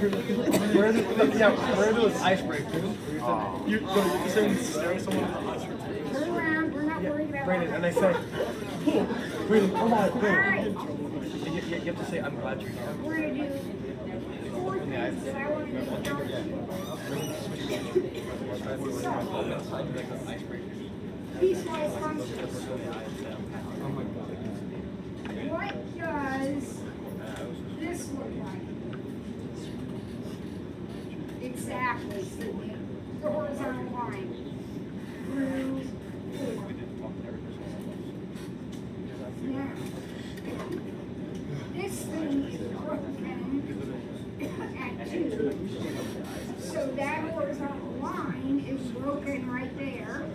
Where those icebreakers? You're saying staring someone in the eyes for 10 minutes. Turn around, we're not worried about Brandon, and I say, Brandon, come on, Brandon. You have to say, I'm glad you're here. We're going to do 4 things that I want to do. Piecewise functions. What does this look like? Exactly, Sydney. The horizontal line. Through 4. Now, this thing is broken at 2. So that horizontal line is broken right there.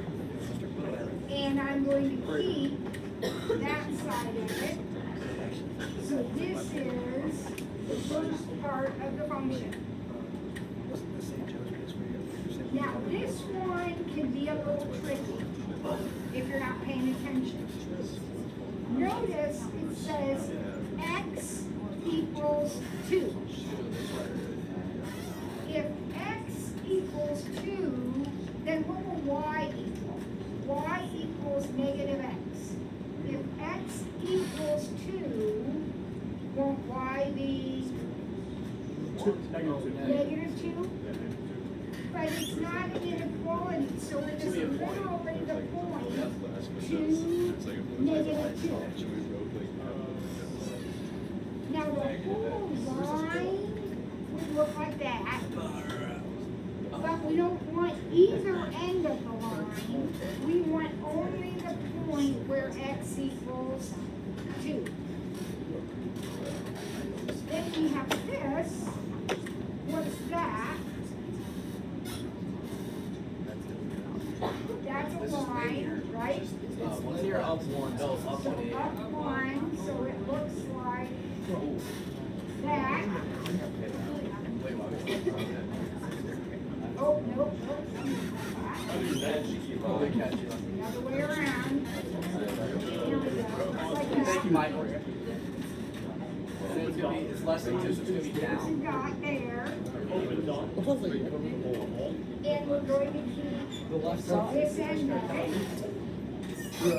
And I'm going to keep that side of it. So this is the first part of the function. Now this one can be a little tricky if you're not paying attention. Notice it says x equals 2. If x equals 2, then what will y equal? Y equals negative x. If x equals 2, won't y be negative 2? But it's not an inequality, so it is literally the point to negative 2. Now the whole line would look like that, but we don't want either end of the line. We want only the point where x equals 2. Then we have this. What's that? That's a line, right? It's linear up 1, no, up So 1. up 1, so it looks like that. Oh, nope, nope. The other way around. Here we go. Like that. It's less than 2, so it's going to be There's a down. dot there. And we're going to keep The left side. this end of it. And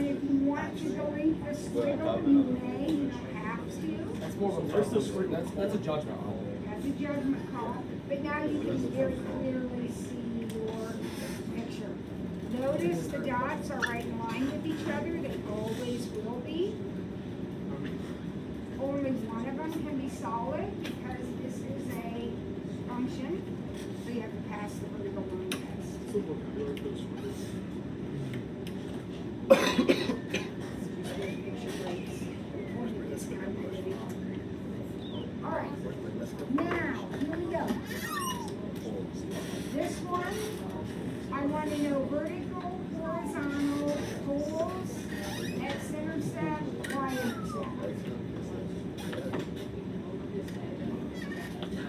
if you want to delete the squiggle, you may, you don't have to. That's more of a that's a judgment call. That's a judgment call. But now you can very clearly see your picture. Notice the dots are right in line with each other. They always will be. Only one of them can be solid because this is a function. So you have to pass the vertical line test. Alright, now, here we go. This one, I want to know vertical, horizontal, poles, x-intercept, y-intercept.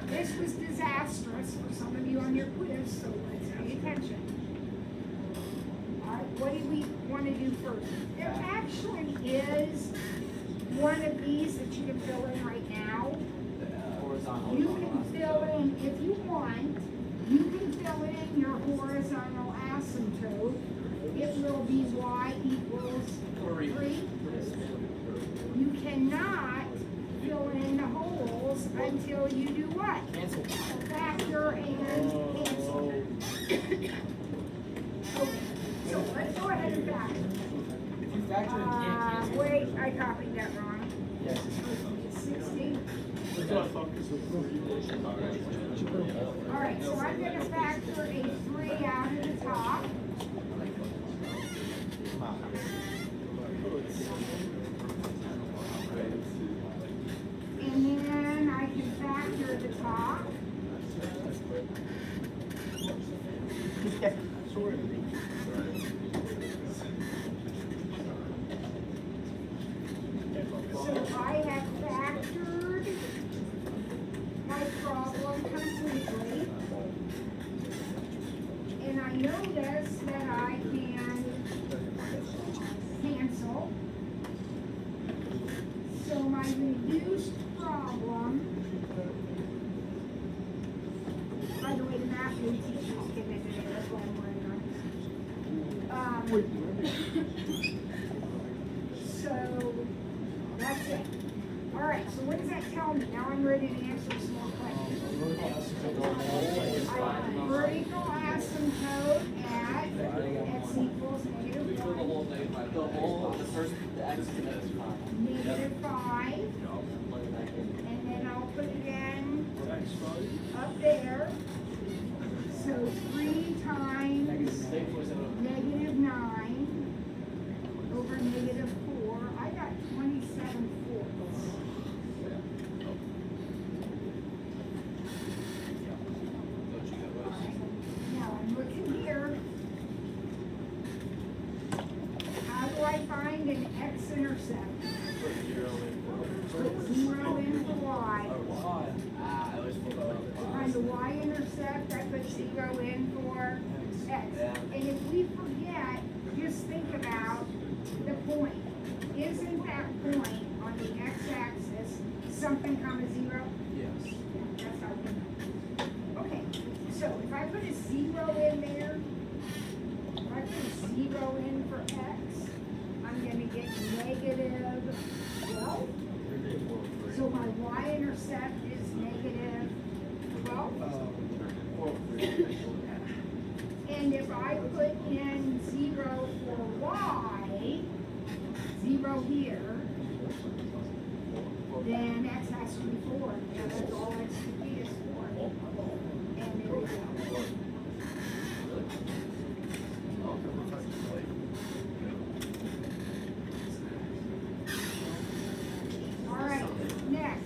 This was disastrous for some of you on your quiz, so let's pay attention. Alright, what do we want to do first? There actually is one of these that you can fill in right now. You can fill in, if you want, you can fill in your horizontal asymptote. It will be y equals 3. You cannot fill in the holes until you do what? Cancel. Factor and cancel. Okay, so let's go ahead and factor. If you factor in can't cancel. Wait, I copied that wrong. Yes. It's 60. Alright, so I'm going to factor a 3 out of the top. And then I can factor the top. So I have factored my problem completely. And I notice that I can cancel. So my reduced problem problem. By the way, the math new teachers came in today, that's why I'm wearing those. So, that's it. Alright, so what does that tell me? Now I'm ready to answer some more questions. Vertical asymptote at x equals negative 1. Negative 5. And then I'll put it in up there. So 3 times negative 9 over negative 4. I got 27 fourths. Now I'm looking here. How do I find an x-intercept? Put 0 in for y. Find the y-intercept, I put 0 in for x. And if we forget, just think about the point. Isn't that point on the x-axis something comma 0? Yes. Yeah, that's how we know. Okay, so if I put a 0 in there, if I put a 0 in for x, I'm going to get negative 12. So my y-intercept is negative 12. And if I put in 0 for y, 0 here, then x has to be 4. And that's all x to be is 4. And there we go. All right, next.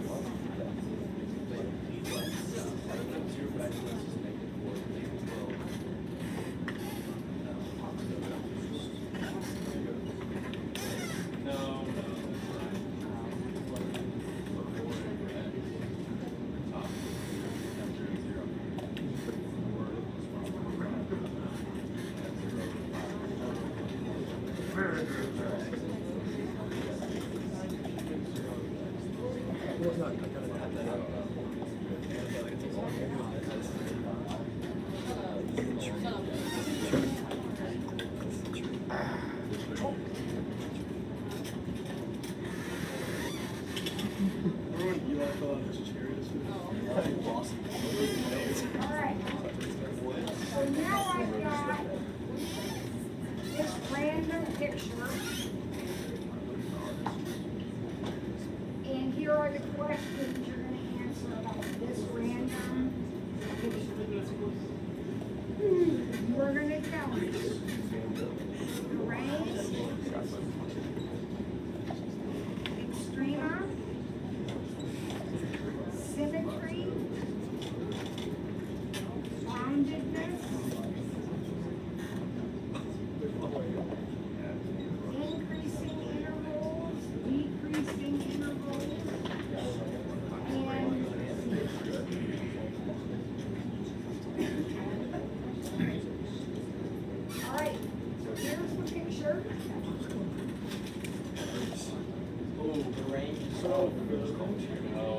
Alright, so now I've got this random picture. And here are the questions you're going to answer about this random picture. You're going to tell me range, extrema, symmetry, roundedness, increasing intervals, decreasing intervals, and all right, so here's the picture.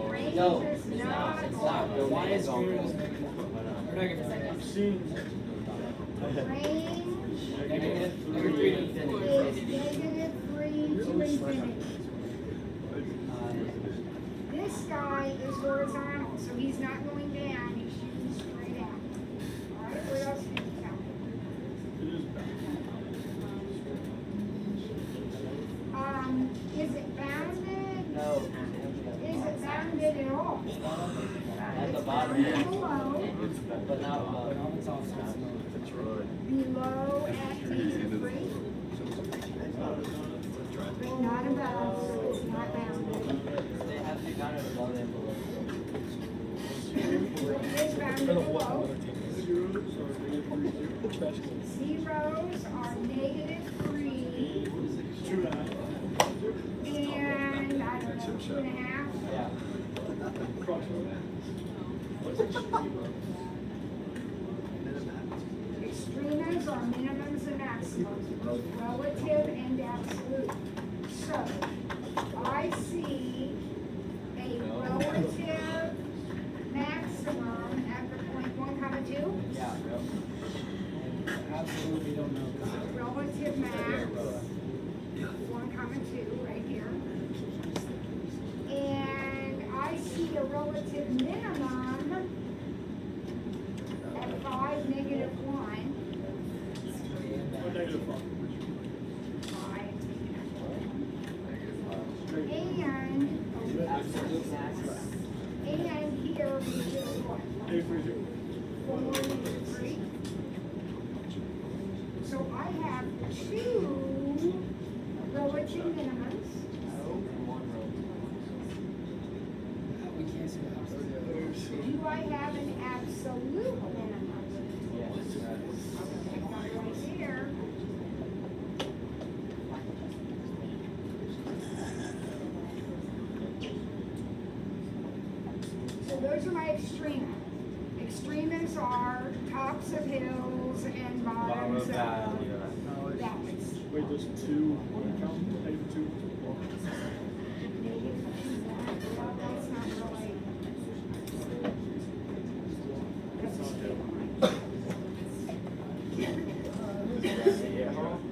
Range is not The Y is greater than range negative 3 to is infinity. negative 3 to infinity. This guy is horizontal, so he's not going down, he's shooting straight out. Alright, what else did you tell me? Is it bounded? No. Is it bounded at all? At the bottom, Below, but not above. below at negative 3, but not above, so it's not bounded. They have to be counted above and below. It is bounded below. Zeros are negative 3 and, I don't know, 2.5. Yeah. Extremas are minimums and maximums, both relative and absolute. So, I see a relative relative minimum at 5, -1. Or negative 5. 5. And here we do what? -3. 4, -3. So I have 2 relative minimums. Do I have an absolute minimum? Right here. So those are my extrema. Extremas are tops of hills and bottoms of valleys. Wait, there's 2. What do you count? -2. Well, that's not really.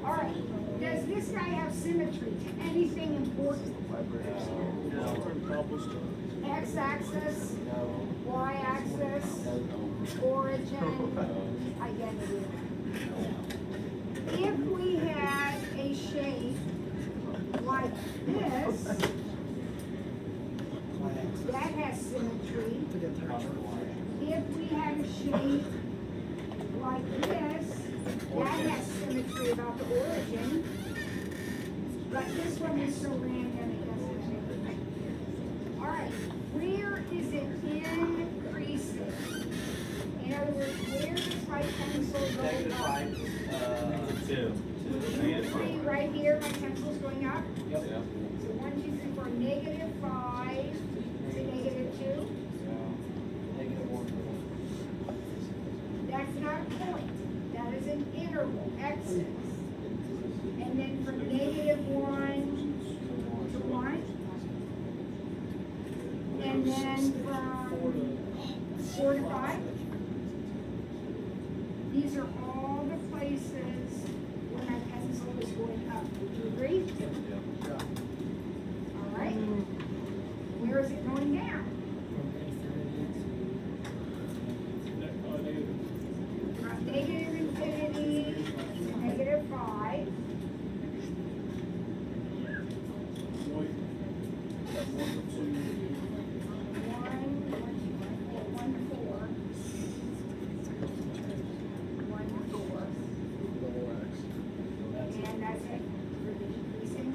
All right, does this guy have symmetry to anything important? X-axis, Y-axis, origin, identity. If we had a shape like this, that has symmetry. If we had a shape like this, that has symmetry about the origin. But this one is so random it doesn't have anything. All right, where is it increasing? In other words, where does my pencil go up? 2. 3 right here, my pencil's going up. Yep. So 1, 2, 3, 4, -5 to -2. -1. That's not a point. That is an interval, x's. And then from -1 to 1. And then from 4 to 5. These are all the places where my pencil is going up. Do you agree? All right. Where is it going down? From -infinity to -5. 1, 4. And that's it for the decreasing.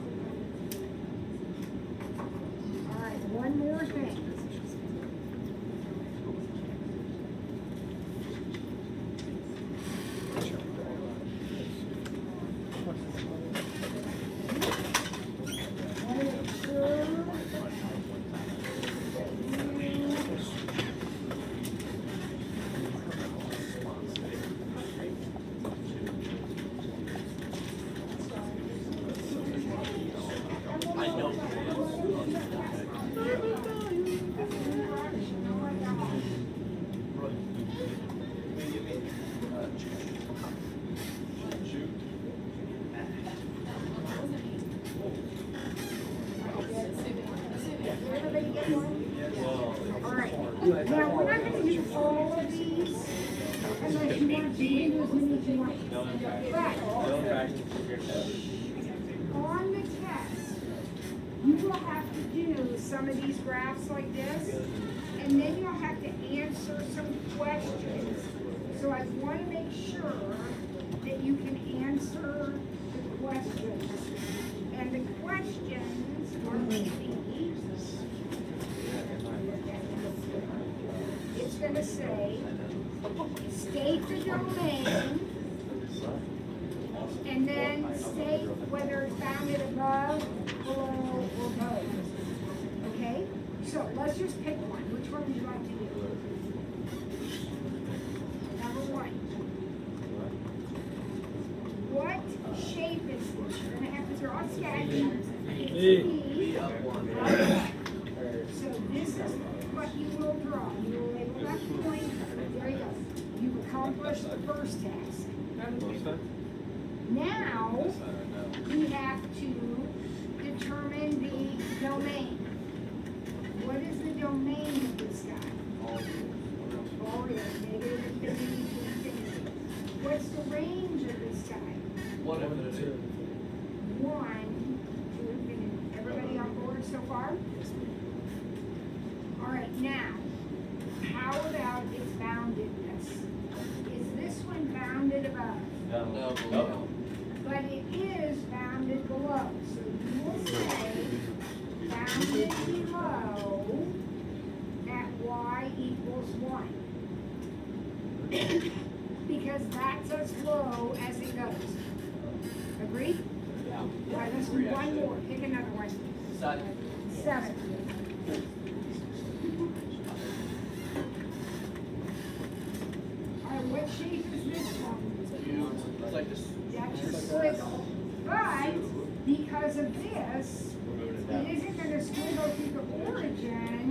All right, one more thing. Everybody get one? All right. Now, we're not going to do all of these unless you want to do as many as you want. But on the test, you will have to do some of these graphs like this, and then you'll have to answer some questions. So I want to make sure that you can answer the questions. And the questions are going to be, it's going to say, state the domain, and then state whether it's bounded above, below, or both. Okay? So let's just pick one. Which one would you like to do? Number 1. What shape is this? You're going to have to draw a sketch. So this is what you will draw. You will label that point. There you go. You've accomplished the first task. Now, we have to determine the domain. What is the domain of this One of the two. 1, 2, everybody on board so far? All right, now, how about its boundedness? Is this one bounded above? No. No. But it is bounded below, so you will say bounded below at y equals 1. Because that's as low as it goes. Agreed? Yeah. All right, let's do one more, pick another one. 7. All right, what shape is this one? It's like this. That's your squiggle. But because of this, it isn't going to squiggle through the origin.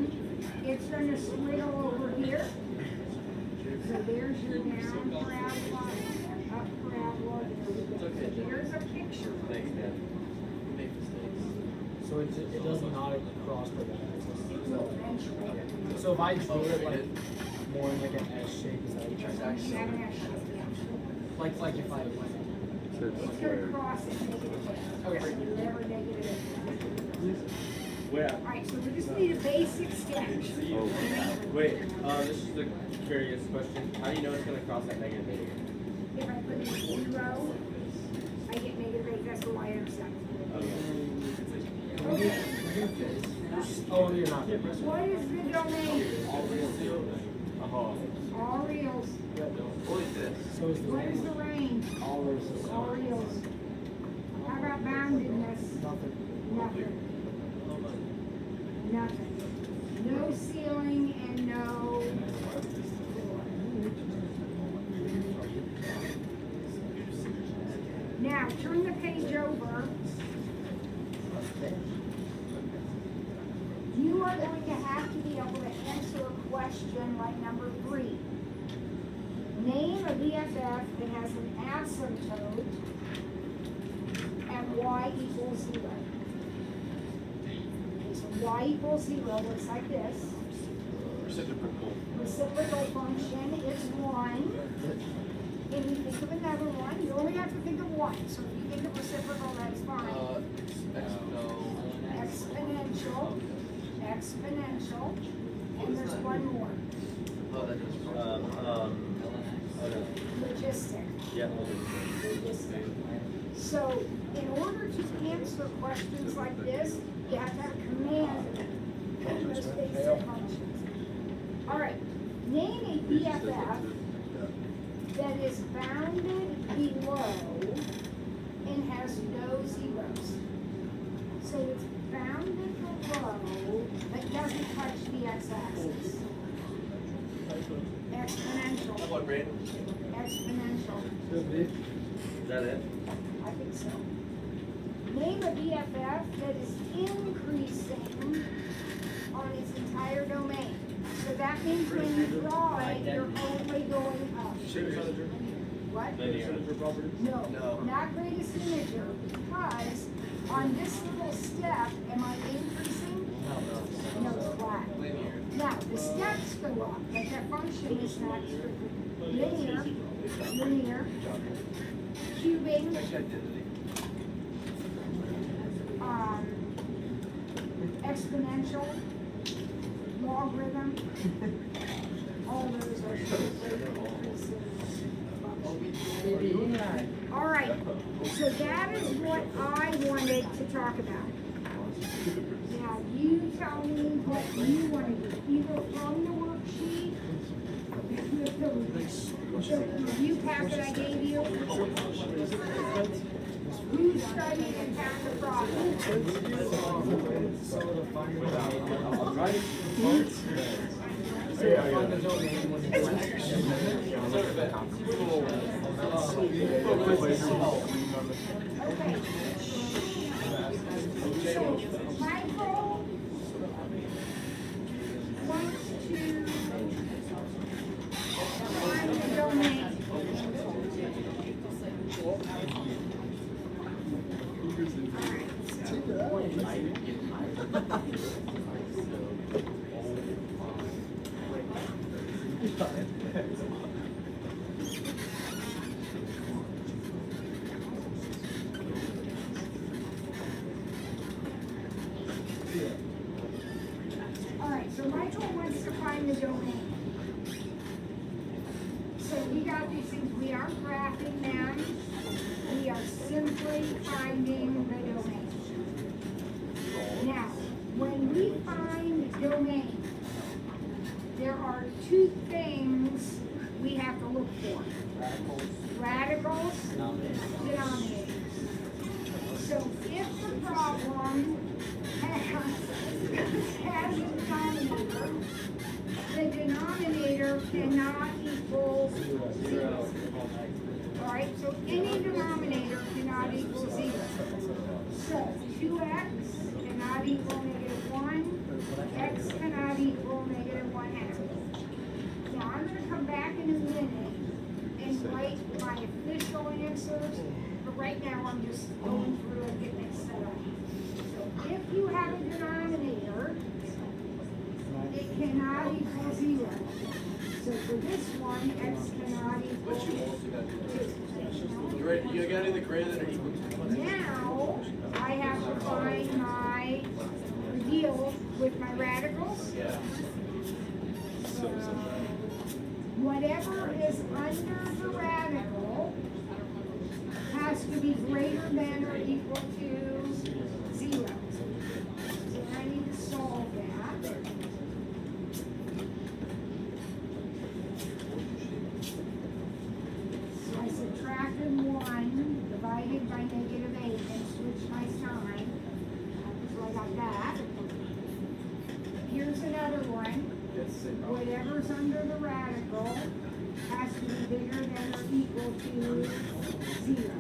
It's going to squiggle over here. So there's your down parabola, up parabola. There's a picture. Thanks, Dad. We make mistakes. So it does not cross the y-axis. It will eventually. So if I drew it like more in like an S shape, is that what you're saying? You have an action, yeah. Like if I went. It's going to cross at negative x. Okay. Never negative x. Where? All right, so we just need a basic sketch. Wait, this is a curious question. How do you know it's going to cross that negative 8? If I put in 0, I get negative 8, that's the y-intercept. Okay. Okay, Oh, you're not. what is the domain? Uh-huh. All reals. What is this? So is the What is the range? all versus All reals. How about boundedness? nothing. Nothing. Nothing. No ceiling and no floor. Now, turn the page over. You are going to have to be able to answer a question like number 3. Name a BFF that has an asymptote at y equals 0. Okay, so y equals 0 looks like this. Reciprocal. Reciprocal function is 1. If you think of another one, you only have to think of one. So if you think of reciprocal, that's fine. Exponential, exponential, and there's one more. Oh, that is. Logistic. Yeah. Logistic. So in order to answer questions like this, you have to have a command of those basic functions. All right, name a BFF that is bounded below and has no zeros. So it's bounded below, but doesn't touch the x-axis. Exponential. What, Brandon? Exponential. Is that it? I think so. Name a BFF that is increasing on its entire domain. So that means when you draw it, you're only going up. What? No, No. not greatest integer, because on this little step, am I increasing? No, it's flat. Linear. Now, the steps go up, but that function is not strictly linear, cubing, Check identity. exponential, logarithm, all those are strictly increasing functions. All right, so that is what I wanted to talk about. Now, you tell me what you want to do, either from the worksheet, the review packet I gave you, who studied and found the problem. So to find the domain. So to find the domain when Okay. So, Michael wants to find the domain. the domain. So we got these things, we aren't graphing them, we are simply finding the domain. Now, when we find the domain, there are two things we have to look for. Radicals, denominators. So if the problem has a denominator, the denominator cannot equal 0. Alright, so any denominator cannot equal 0. So 2x cannot equal -1, x cannot equal -1/2. Now I'm going to come back in a minute and write my official answers, but right now I'm just going through and getting it set up. So if you have a denominator, it cannot equal 0. So for this one, x cannot equal 2. You ready? You gotta do the greater than or equal to. Now, I have to find my deal with my radicals. Yeah. So, whatever is under the radical has to be greater than or equal to 0. So I need to solve that. So I subtracted 1 divided by -8 and switched my sign. So I got that. Here's another one. Whatever's under the radical has to be bigger than or equal to 0.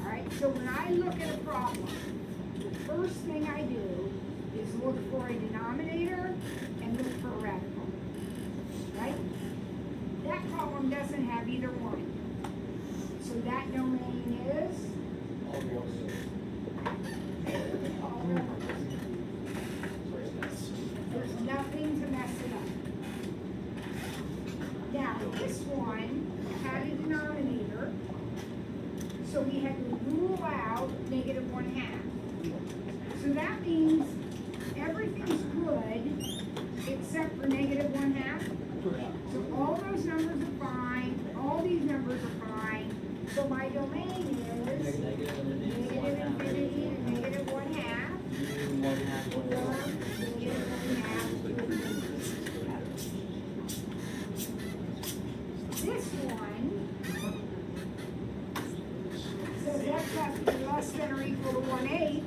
Alright, so when I look at a problem, the first thing I do is look for a denominator and look for a radical. Right? That problem doesn't have either one. So that domain is there's nothing to mess it up. Now, this one had a denominator, so we had to rule out -1/2. So that means everything's good except for -1/2. So all those numbers are fine, all these numbers are fine. So my domain is -infinity to -1/2. Or this one says x has to be less than or equal to 1/8.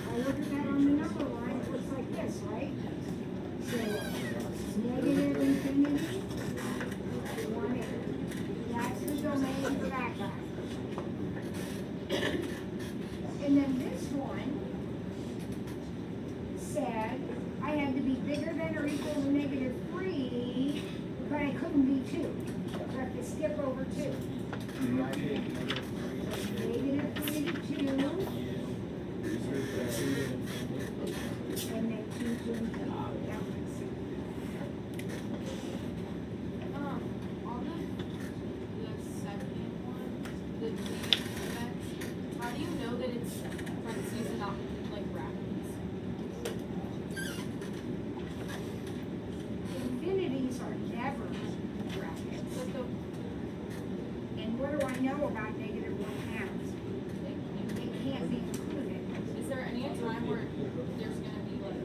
I look at that on the number line, it looks like this, right? So -infinity to 1/8. That's the domain for that guy. And then this one said I had to be bigger than or equal to -3, but I couldn't be 2. So I have to skip over 2. -3 to 2. And then 2 to infinity. On the second one, the G events, how do you know that it's parentheses and not like brackets? Infinities are never brackets. But the, And what do I know about -1/2? It can't be included. is there any time where there's gonna be like,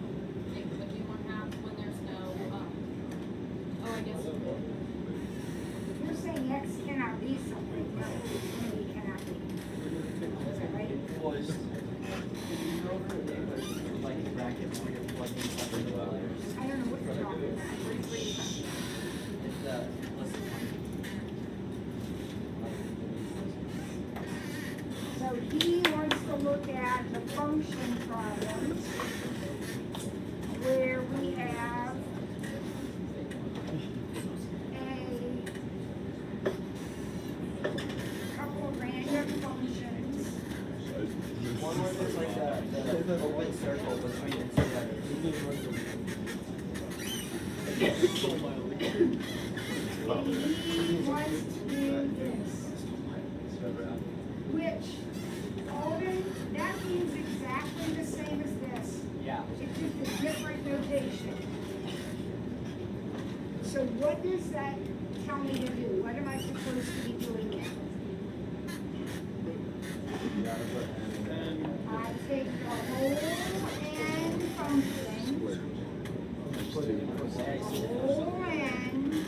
it could be 1/2 when there's no, oh, I guess. You're saying x cannot be something, no, infinity cannot be. Is that right? Like brackets where you're plugging separate letters. I don't know what you're talking about. What are you talking about? It's listen. So he wants to look at the function problems where we have a couple of random functions. One where there's like the open circle between the two letters. And he wants to do this. Which, Alden, that means exactly the same as this. Yeah. It's just a different rotation. So what does that tell me to do? What am I supposed to be doing now? I take the whole n function, whole n,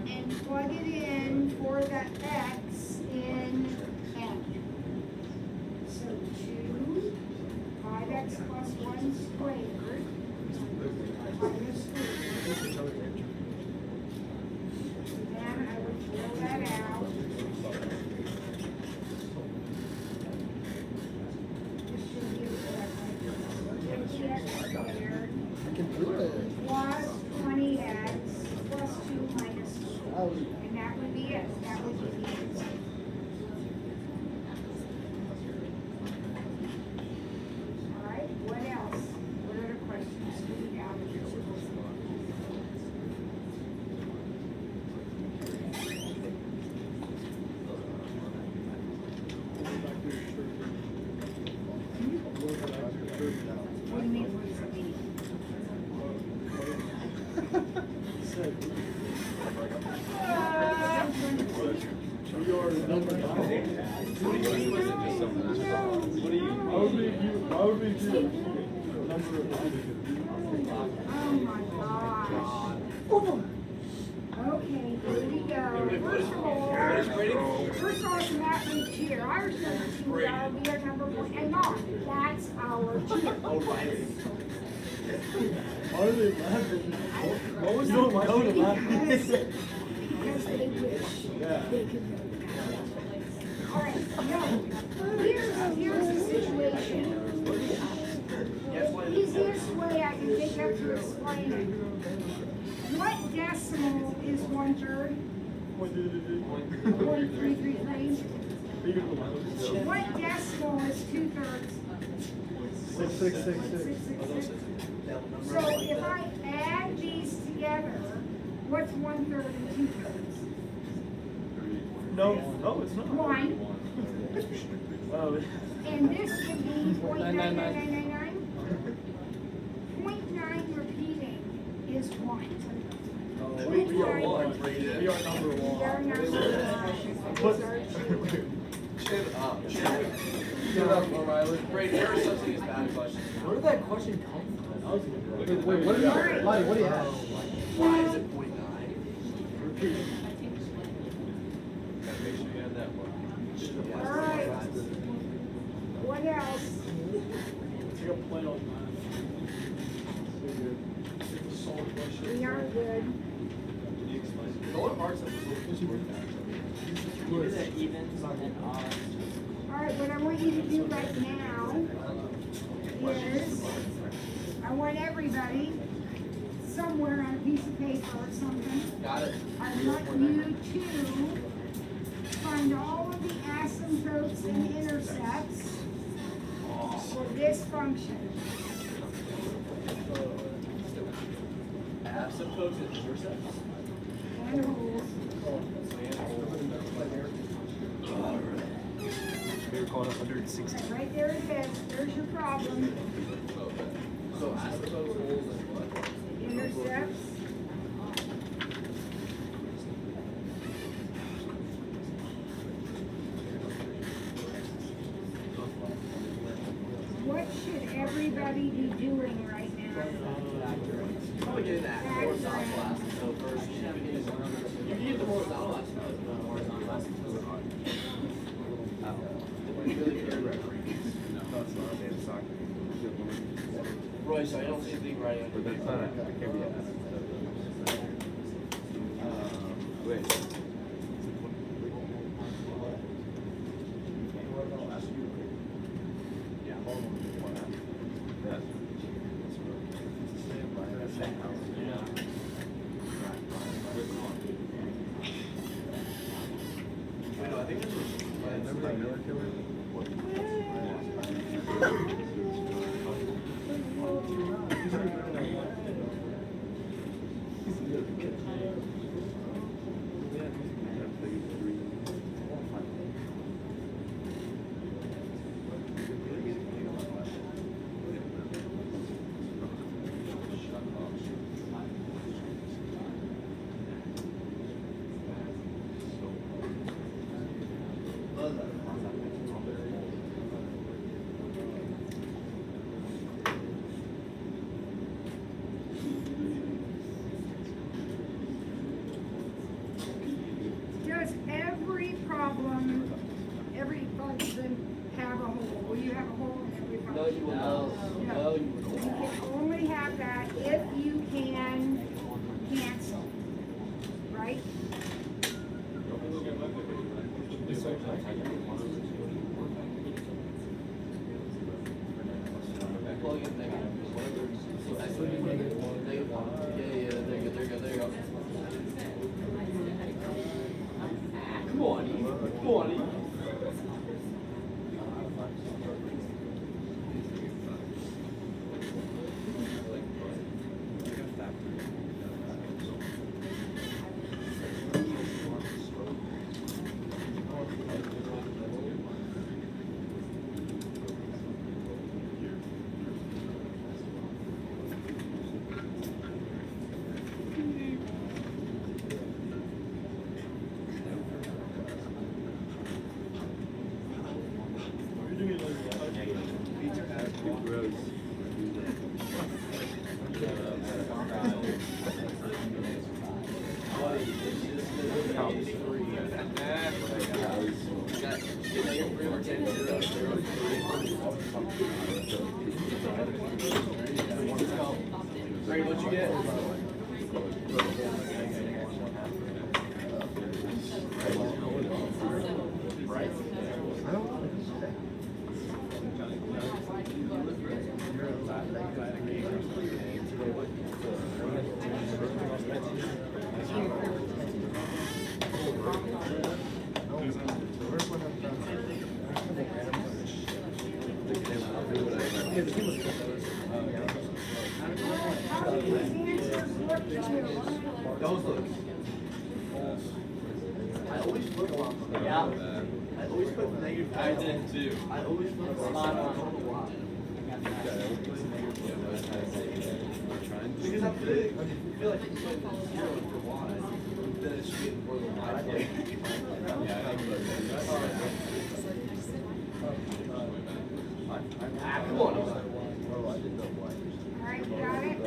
and plug it in for the x in n. So 2, 5x plus 1 squared, minus 3. Then I would throw that out. This should be the x squared plus 20x plus 2 minus 4. And that would be it. That would be the answer. All right, what else? What other questions do we have? What do you mean, what does it mean? Oh my gosh. Okay, here we go. First of all, it's not new cheer. Ours number 2, that'll be our number 1. And no, that's our cheer. Why are they laughing? What was the code of laughing? Because they wish they could know. All right, no. Here's the situation. Easiest way I can think of to explain it. What decimal is 1/3? 0.333. What decimal is 2/3? 666. So if I add these together, what's 1/3 and 2/3? No, it's not. 1. Oh, And this would be 0.99999. 0.9 repeating is 1. we are one. We are number We one. are number 1. But- Chin up. Shut up, O'Reilly. Great, there is something as bad question. Where did that question come from? Wait, what do you have? Lonnie, what do you have? Why is it 0.9? Repeat. Gotta make sure you have that one. All right. What else? Take a play on that. It's a solid question. We are good. Can you explain? The one parts of this will work Is it evens and odds? All right, what I want you to do right now is, I want everybody, somewhere on a piece of paper or something, Got it. I want you to find all of the asymptotes and intercepts for this function. Asymptotes and intercepts. And rules. We were calling 160. Right there it is. There's your problem. So asymptotes, holes, and what? Intercepts. What should everybody be doing right now? Probably getting that horizontal asymptote first. You can get the horizontal asymptote. Roy, so I don't see anything right under But that's not it. It can't be an wait. Wait, no, I think this was. have a hole in every function. No, you will not. No, you will You not. can only have that if you can cancel, right? Plug in negative, whatever. So I put in negative one. Yeah, there you go. Come on, Eve. Come on, Eve. Ready, what'd you get? How do these answers look to you? Those look. I always flip them. Yeah. I always put the negative. I did too. I always flip them. I don't know why. Because I feel like you put 0 for y, then it should be for the y play. Come on. All right, you got it?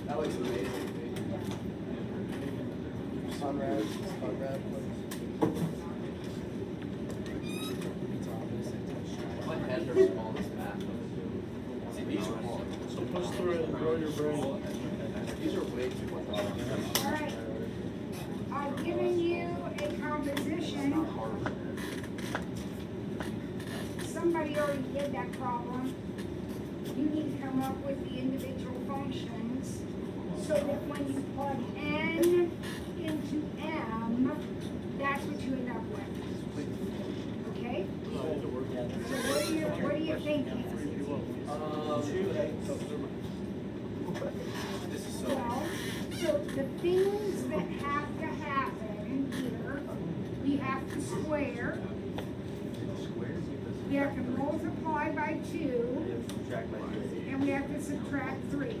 That looks amazing. My hands are small in this math. See, these are small. So push through it and grow your brain. These are way too much. All right. I've given you a composition. Somebody already did that problem. You need to come up with the individual functions so that when you plug n into m, that's what you end up with. Okay? So what are you thinking? This is so. Well, so the things that have to happen here, we have to square. We have to multiply by 2, and we have to subtract 3.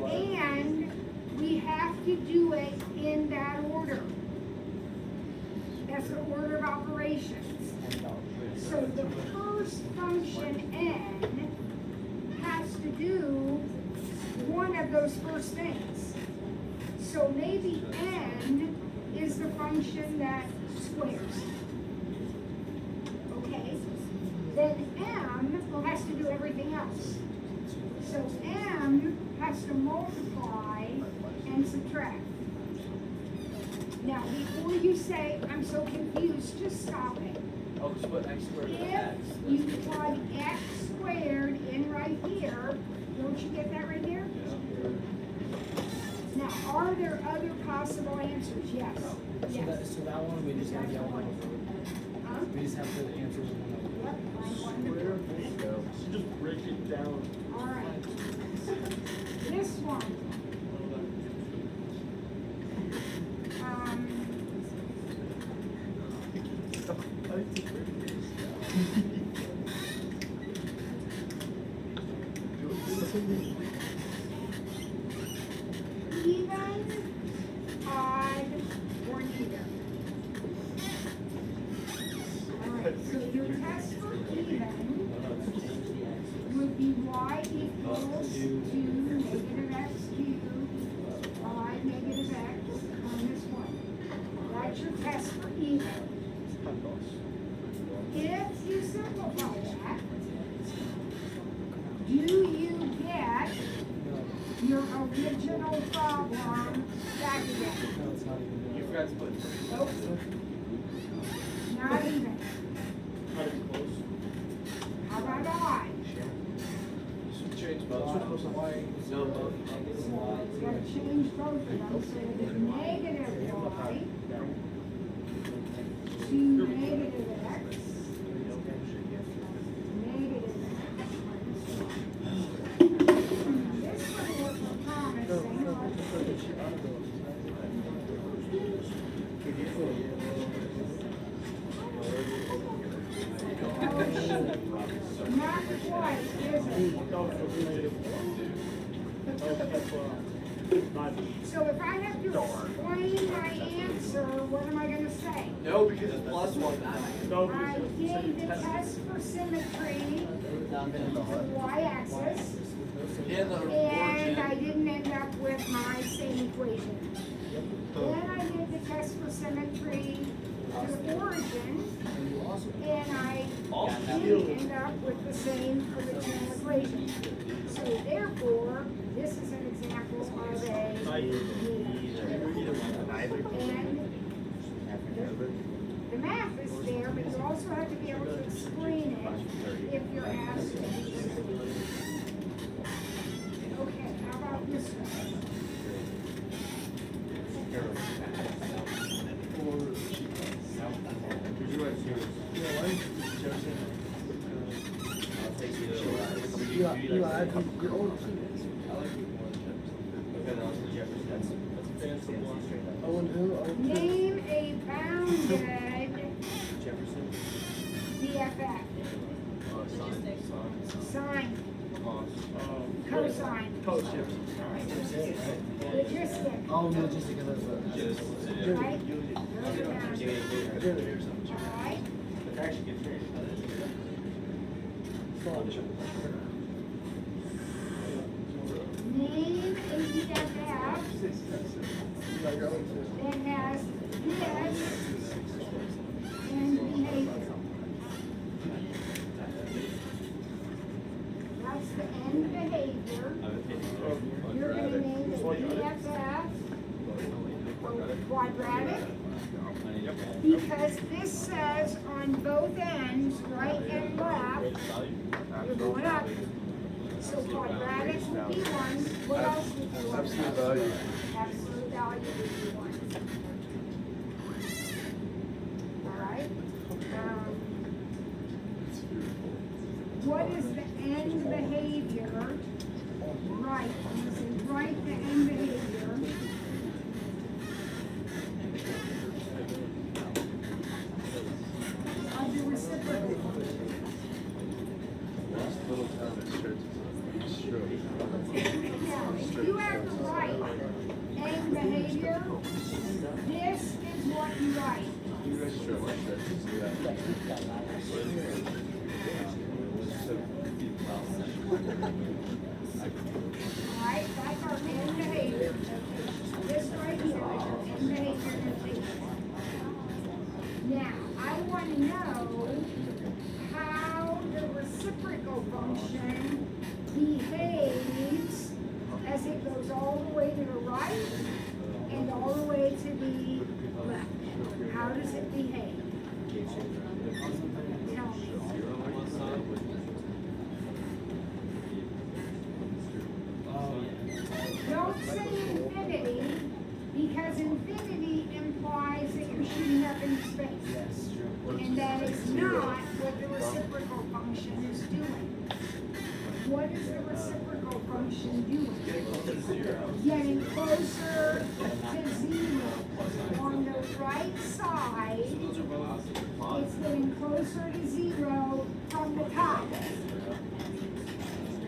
And we have to do it in that order. That's the order of operations. So the first function n has to do one of those first things. So maybe n is the function that squares. Okay? Then m has to do everything else. So m has to multiply and subtract. Now, before you say, I'm so confused, just stop it. Oh, just put x squared with If x. you plug x squared in right here, don't you get that right here? Now, are there other possible answers? Yes. Yes. So that one, we just have to get one. Huh? We just have to answer one. Yep, find one. Just break it down. All right. This one. Even, odd, or neither. All right, so your test for even would be y equals to negative x cubed, y negative x on this one. That's your test for even. original problem back again. You forgot to put. Nope. Not even. How about I? Change both. No, both. You gotta change both of them, so it's negative y to negative x. Negative x. This one looks promising. Not quite, is it? So if I have to explain my answer, what am I gonna say? No, because it's plus one. I gave the test for symmetry to the y-axis, And the and I origin. didn't end up with my same equation. Then I did the test for symmetry to the origin, and I didn't end up with the same original equation. So therefore, this is an example of a and the math is there, but you also have to be able to explain it if you're asked to. Okay, how about this one? Would you like to? I'll take you to. You add your own Okay, then I'll take Jefferson. That's fancy one. Oh, and who? Oh, Name a bounded Jefferson. BFF. Sine, cosine, logistic, Oh, no, just because of the. right? Those are bounded. All right? Actually gets rid Name a BFF that has this and behavior. That's the end behavior. You're gonna name the BFF quadratic, because this says on both ends, right and left, you're going up. So quadratic would be one. What else would be one? Absolute value. Absolute value would be one. All right. What is the end behavior? Right. You say write the end behavior. Of the reciprocal function. Last little time it starts. Now, if you have to write end behavior, this is what you write. Alright, that's our end behavior. This right here is our end behavior notation. Now, I want to know how the reciprocal function behaves as it goes all the way to the right and all the way to the left. How does it behave? Tell me. Don't say infinity, because infinity implies that you're shooting up into space. And that is not what the reciprocal function is doing. What is the reciprocal function doing? Getting closer to zero. On the right side, it's getting closer to zero from the top.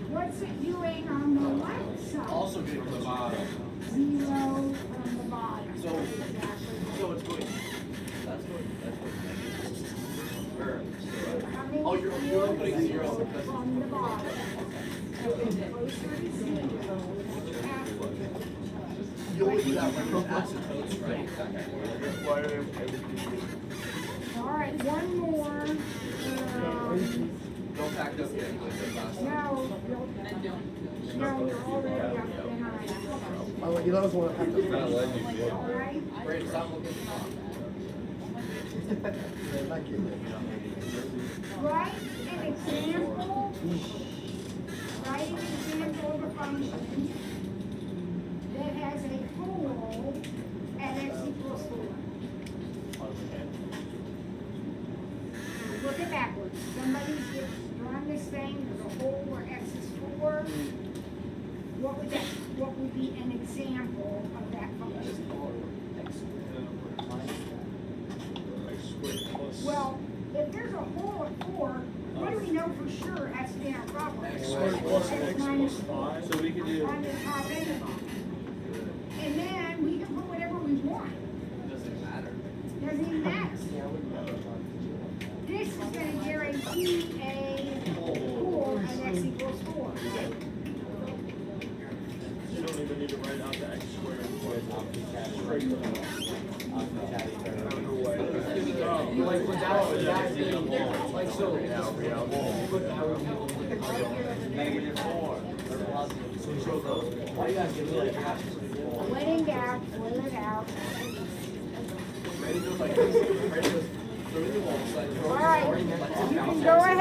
What's it doing on the left side? Also getting to the bottom. Zero from the bottom. So it's going. That's good. Coming Oh, you're putting zero zero because. from the bottom. Getting closer to zero. You only do that when there's asymptotes, right? All right, one more. Don't pack up yet. No, you're already up behind. Oh, you always want to have to. Not letting you do it. Alright? Brandon, stop looking at the clock. Write an example. Write an example of a function that has a hole at x equals 4. Look at backwards. Somebody's drawn this thing, there's a hole where x is 4. What would be an example of that function? Well, if there's a hole at 4, what do we know for sure has to be our problem? X squared plus X minus 4. So we could do. On the top end of it. And then we can put whatever we want. Doesn't matter. Doesn't even matter. This is gonna guarantee a pool at x equals 4. You don't even need to write out the x squared. Like without being different, like so. -4. Why you guys give me like half? When in doubt, fill it out. Brandon goes like this. Brandon goes. All right, you can go ahead.